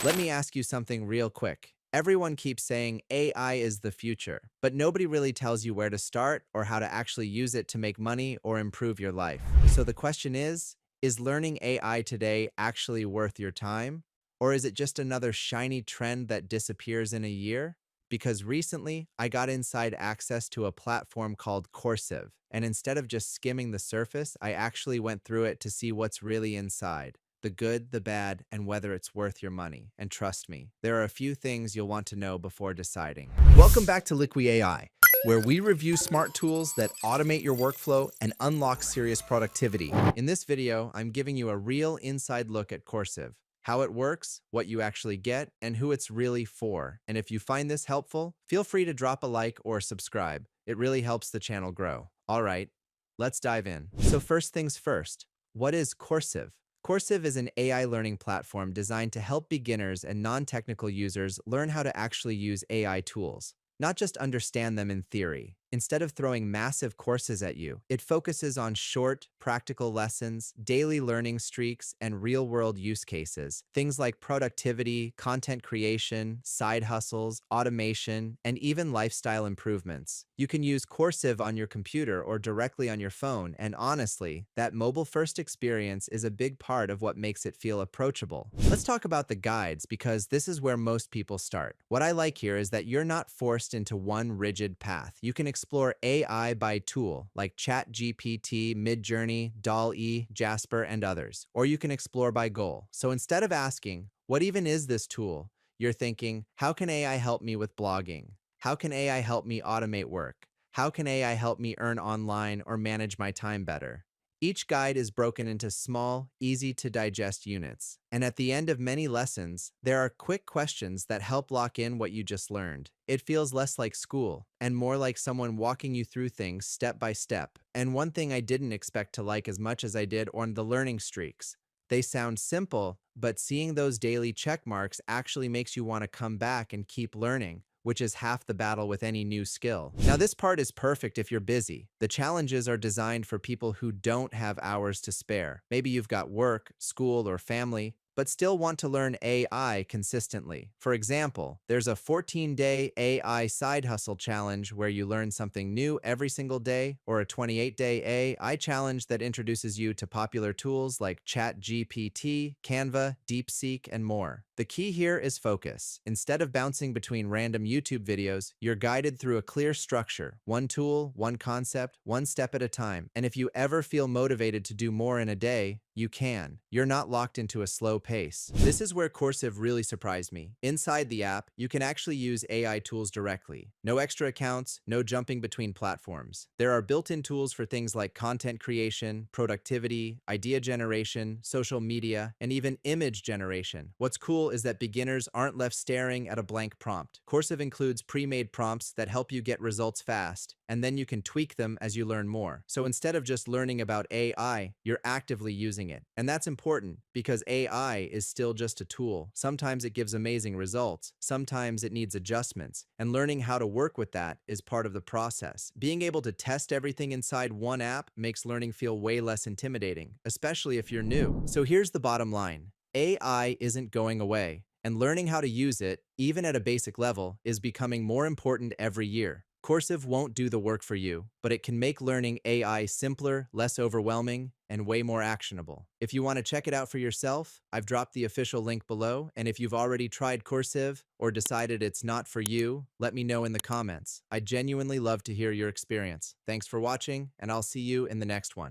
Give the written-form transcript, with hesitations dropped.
Let me ask you something real quick. Everyone keeps saying AI is the future, but nobody really tells you where to start or how to actually use it to make money or improve your life. So the question is learning AI today actually worth your time? Or is it just another shiny trend that disappears in a year? Because recently, I got inside access to a platform called Coursive, and instead of just skimming the surface, I actually went through it to see what's really inside: the good, the bad, and whether it's worth your money. And trust me, there are a few things you'll want to know before deciding. Welcome back to Liqui AI, where we review smart tools that automate your workflow and unlock serious productivity. In this video, I'm giving you a real inside look at Coursive, how it works, what you actually get, and who it's really for. And if you find this helpful, feel free to drop a like or subscribe. It really helps the channel grow. All right, let's dive in. So first things first, what is Coursive? Coursive is an AI learning platform designed to help beginners and non-technical users learn how to actually use AI tools, not just understand them in theory. Instead of throwing massive courses at you, it focuses on short, practical lessons, daily learning streaks, and real-world use cases. Things like productivity, content creation, side hustles, automation, and even lifestyle improvements. You can use Coursive on your computer or directly on your phone, and honestly, that mobile-first experience is a big part of what makes it feel approachable. Let's talk about the guides, because this is where most people start. What I like here is that you're not forced into one rigid path. You can explore AI by tool, like ChatGPT, Midjourney, DALL-E, Jasper, and others. Or you can explore by goal. So instead of asking, what even is this tool? You're thinking, how can AI help me with blogging? How can AI help me automate work? How can AI help me earn online or manage my time better? Each guide is broken into small, easy-to-digest units, and at the end of many lessons, there are quick questions that help lock in what you just learned. It feels less like school, and more like someone walking you through things step by step. And one thing I didn't expect to like as much as I did on the learning streaks. They sound simple, but seeing those daily check marks actually makes you want to come back and keep learning, which is half the battle with any new skill. Now, this part is perfect if you're busy. The challenges are designed for people who don't have hours to spare. Maybe you've got work, school, or family, but still want to learn AI consistently. For example, there's a 14-day AI side hustle challenge where you learn something new every single day, or a 28-day AI challenge that introduces you to popular tools like ChatGPT, Canva, DeepSeek, and more. The key here is focus. Instead of bouncing between random YouTube videos, you're guided through a clear structure: one tool, one concept, one step at a time. And if you ever feel motivated to do more in a day, you can. You're not locked into a slow pace. This is where Coursive really surprised me. Inside the app, you can actually use AI tools directly. No extra accounts, no jumping between platforms. There are built-in tools for things like content creation, productivity, idea generation, social media, and even image generation. What's cool is that beginners aren't left staring at a blank prompt. Coursive includes pre-made prompts that help you get results fast, and then you can tweak them as you learn more. So instead of just learning about AI, you're actively using it. And that's important, because AI is still just a tool. Sometimes it gives amazing results, sometimes it needs adjustments, and learning how to work with that is part of the process. Being able to test everything inside one app makes learning feel way less intimidating, especially if you're new. So here's the bottom line: AI isn't going away, and learning how to use it, even at a basic level, is becoming more important every year. Coursive won't do the work for you, but it can make learning AI simpler, less overwhelming, and way more actionable. If you want to check it out for yourself, I've dropped the official link below, and if you've already tried Coursive or decided it's not for you, let me know in the comments. I'd genuinely love to hear your experience. Thanks for watching, and I'll see you in the next one.